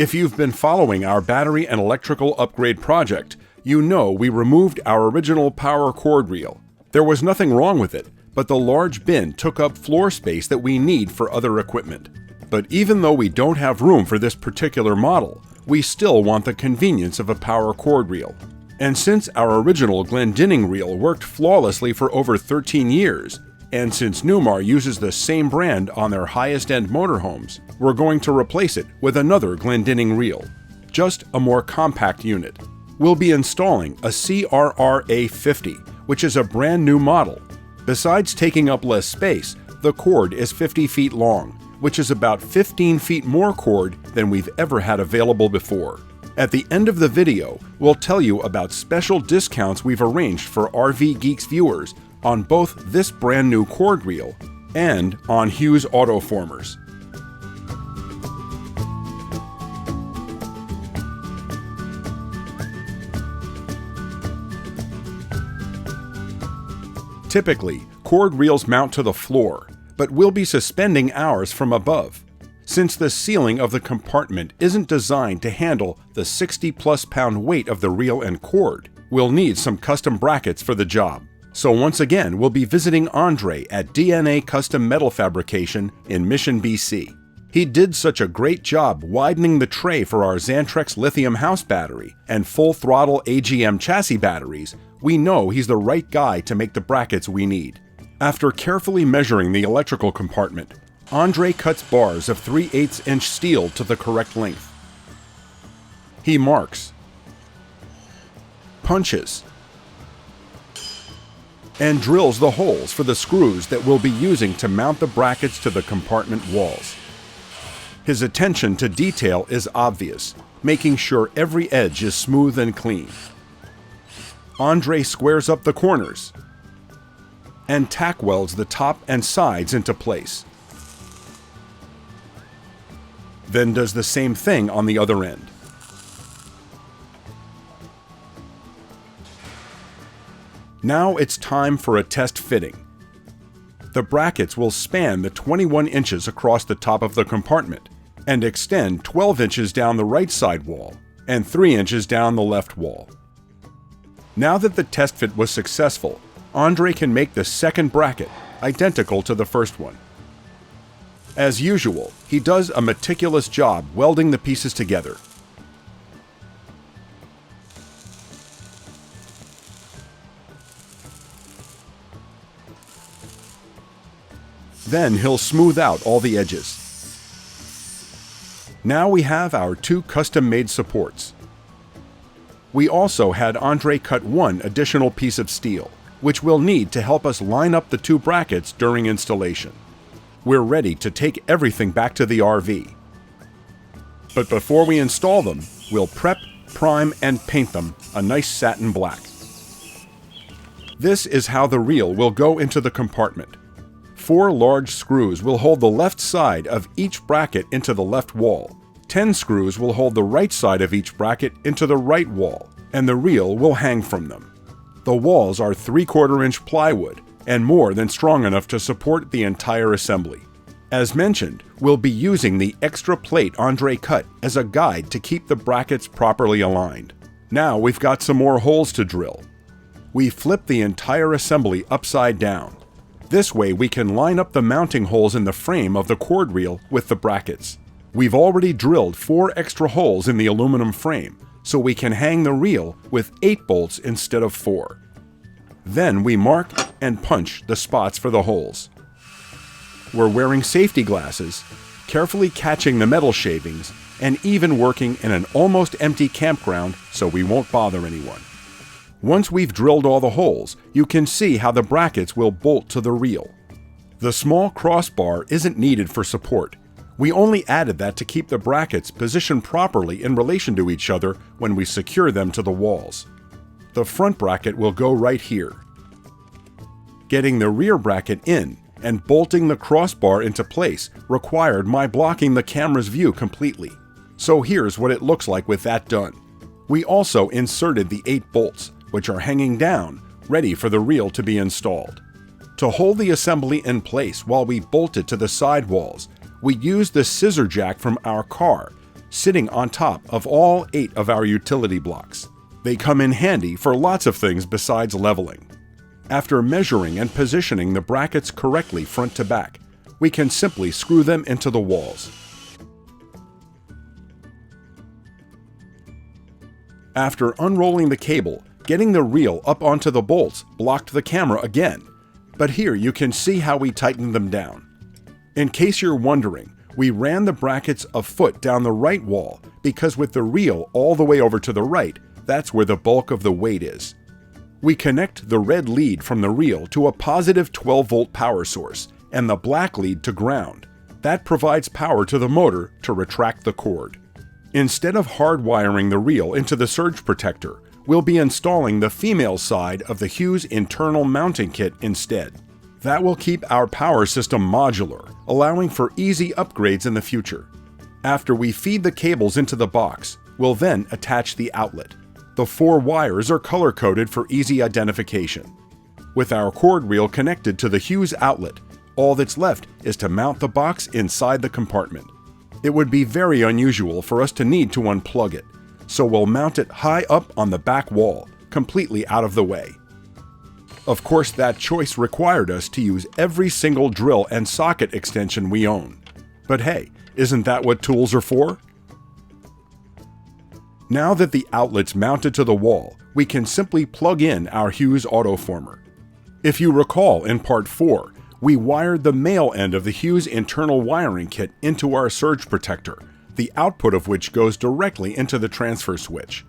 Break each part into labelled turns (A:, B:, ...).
A: If you've been following our battery and electrical upgrade project, you know we removed our original power cord reel. There was nothing wrong with it, but the large bin took up floor space that we need for other equipment. But even though we don't have room for this particular model, we still want the convenience of a power cord reel. And since our original Glendinning reel worked flawlessly for over 13 years, and since Newmar uses the same brand on their highest-end motorhomes, we're going to replace it with another Glendinning reel, just a more compact unit. We'll be installing a CRRA50, which is a brand new model. Besides taking up less space, the cord is 50 feet long, which is about 15 feet more cord than we've ever had available before. At the end of the video, we'll tell you about special discounts we've arranged for RVgeeks viewers on both this brand new cord reel and on Hughes Autoformers. Typically, cord reels mount to the floor, but we'll be suspending ours from above. Since the ceiling of the compartment isn't designed to handle the 60+ pound weight of the reel and cord, we'll need some custom brackets for the job. So once again, we'll be visiting Andre at DNA Custom Metal Fabrication in Mission, BC. He did such a great job widening the tray for our Xantrex Lithium house battery and full throttle AGM chassis batteries, we know he's the right guy to make the brackets we need. After carefully measuring the electrical compartment, Andre cuts bars of 3/8 inch steel to the correct length. He marks, punches, and drills the holes for the screws that we'll be using to mount the brackets to the compartment walls. His attention to detail is obvious, making sure every edge is smooth and clean. Andre squares up the corners and tack welds the top and sides into place. Then does the same thing on the other end. Now it's time for a test fitting. The brackets will span the 21 inches across the top of the compartment and extend 12 inches down the right side wall and 3 inches down the left wall. Now that the test fit was successful, Andre can make the second bracket identical to the first one. As usual, he does a meticulous job welding the pieces together. Then he'll smooth out all the edges. Now we have our two custom-made supports. We also had Andre cut one additional piece of steel, which we'll need to help us line up the two brackets during installation. We're ready to take everything back to the RV. But before we install them, we'll prep, prime, and paint them a nice satin black. This is how the reel will go into the compartment. 4 large screws will hold the left side of each bracket into the left wall. 10 screws will hold the right side of each bracket into the right wall, and the reel will hang from them. The walls are 3/4 inch plywood and more than strong enough to support the entire assembly. As mentioned, we'll be using the extra plate Andre cut as a guide to keep the brackets properly aligned. Now we've got some more holes to drill. We flip the entire assembly upside down. This way we can line up the mounting holes in the frame of the cord reel with the brackets. We've already drilled 4 extra holes in the aluminum frame, so we can hang the reel with 8 bolts instead of 4. Then we mark and punch the spots for the holes. We're wearing safety glasses, carefully catching the metal shavings, and even working in an almost empty campground so we won't bother anyone. Once we've drilled all the holes, you can see how the brackets will bolt to the reel. The small crossbar isn't needed for support. We only added that to keep the brackets positioned properly in relation to each other when we secure them to the walls. The front bracket will go right here. Getting the rear bracket in and bolting the crossbar into place required my blocking the camera's view completely. So here's what it looks like with that done. We also inserted the 8 bolts, which are hanging down, ready for the reel to be installed. To hold the assembly in place while we bolt it to the side walls, we used the scissor jack from our car, sitting on top of all 8 of our utility blocks. They come in handy for lots of things besides leveling. After measuring and positioning the brackets correctly front to back, we can simply screw them into the walls. After unrolling the cable, getting the reel up onto the bolts blocked the camera again, but here you can see how we tightened them down. In case you're wondering, we ran the brackets a foot down the right wall because with the reel all the way over to the right, that's where the bulk of the weight is. We connect the red lead from the reel to a positive 12-volt power source and the black lead to ground. That provides power to the motor to retract the cord. Instead of hardwiring the reel into the surge protector, we'll be installing the female side of the Hughes internal mounting kit instead. That will keep our power system modular, allowing for easy upgrades in the future. After we feed the cables into the box, we'll then attach the outlet. The 4 wires are color-coded for easy identification. With our cord reel connected to the Hughes outlet, all that's left is to mount the box inside the compartment. It would be very unusual for us to need to unplug it, so we'll mount it high up on the back wall, completely out of the way. Of course, that choice required us to use every single drill and socket extension we own. But hey, isn't that what tools are for? Now that the outlet's mounted to the wall, we can simply plug in our Hughes Autoformer. If you recall in Part 4, we wired the male end of the Hughes internal wiring kit into our surge protector, the output of which goes directly into the transfer switch.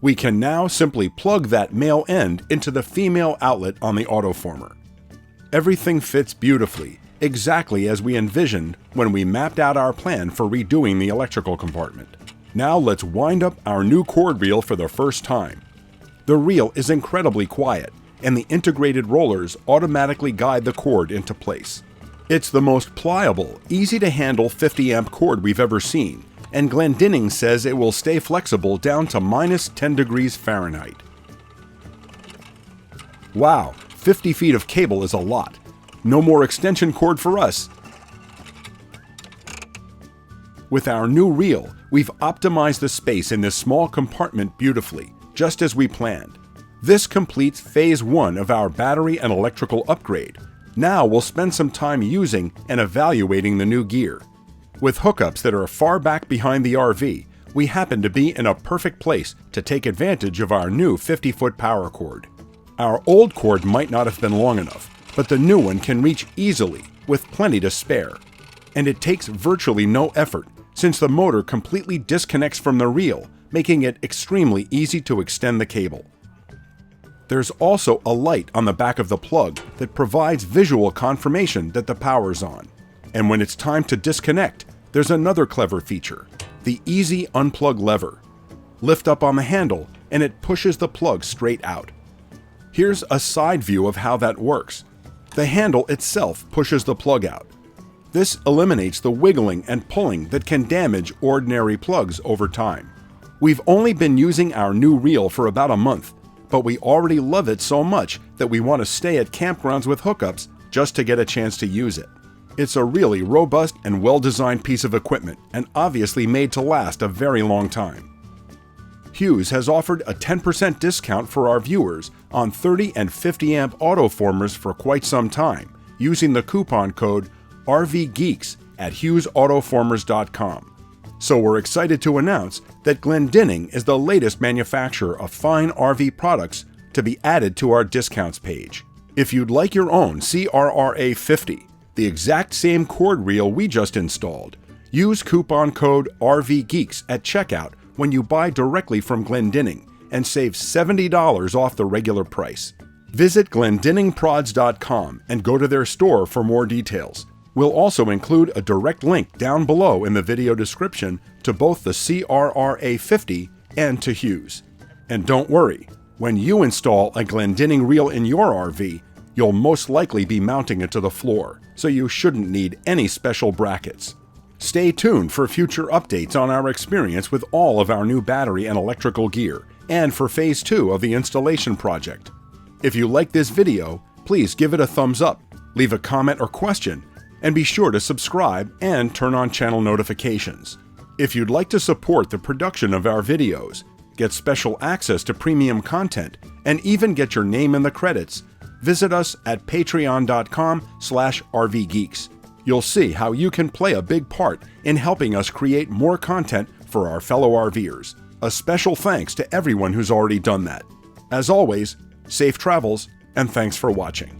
A: We can now simply plug that male end into the female outlet on the Autoformer. Everything fits beautifully, exactly as we envisioned when we mapped out our plan for redoing the electrical compartment. Now let's wind up our new cord reel for the first time. The reel is incredibly quiet, and the integrated rollers automatically guide the cord into place. It's the most pliable, easy-to-handle 50-amp cord we've ever seen, and Glendinning says it will stay flexible down to -10 degrees Fahrenheit. Wow, 50 feet of cable is a lot. No more extension cord for us. With our new reel, we've optimized the space in this small compartment beautifully, just as we planned. This completes Phase 1 of our battery and electrical upgrade. Now we'll spend some time using and evaluating the new gear. With hookups that are far back behind the RV, we happen to be in a perfect place to take advantage of our new 50-foot power cord. Our old cord might not have been long enough, but the new one can reach easily, with plenty to spare. And it takes virtually no effort, since the motor completely disconnects from the reel, making it extremely easy to extend the cable. There's also a light on the back of the plug that provides visual confirmation that the power's on. And when it's time to disconnect, there's another clever feature, the easy unplug lever. Lift up on the handle and it pushes the plug straight out. Here's a side view of how that works. The handle itself pushes the plug out. This eliminates the wiggling and pulling that can damage ordinary plugs over time. We've only been using our new reel for about a month, but we already love it so much that we want to stay at campgrounds with hookups just to get a chance to use it. It's a really robust and well-designed piece of equipment, and obviously made to last a very long time. Hughes has offered a 10% discount for our viewers on 30 and 50 amp autoformers for quite some time, using the coupon code RVgeeks at HughesAutoformers.com. So we're excited to announce that Glendinning is the latest manufacturer of fine RV products to be added to our discounts page. If you'd like your own CRRA 50, the exact same cord reel we just installed, use coupon code RVgeeks at checkout when you buy directly from Glendinning and save $70 off the regular price. Visit GlendinningProds.com and go to their store for more details. We'll also include a direct link down below in the video description to both the CRRA 50 and to Hughes. And don't worry, when you install a Glendinning reel in your RV, you'll most likely be mounting it to the floor, so you shouldn't need any special brackets. Stay tuned for future updates on our experience with all of our new battery and electrical gear, and for Phase 2 of the installation project. If you like this video, please give it a thumbs up, leave a comment or question, and be sure to subscribe and turn on channel notifications. If you'd like to support the production of our videos, get special access to premium content, and even get your name in the credits, visit us at patreon.com/RVgeeks. You'll see how you can play a big part in helping us create more content for our fellow RVers. A special thanks to everyone who's already done that. As always, safe travels, and thanks for watching.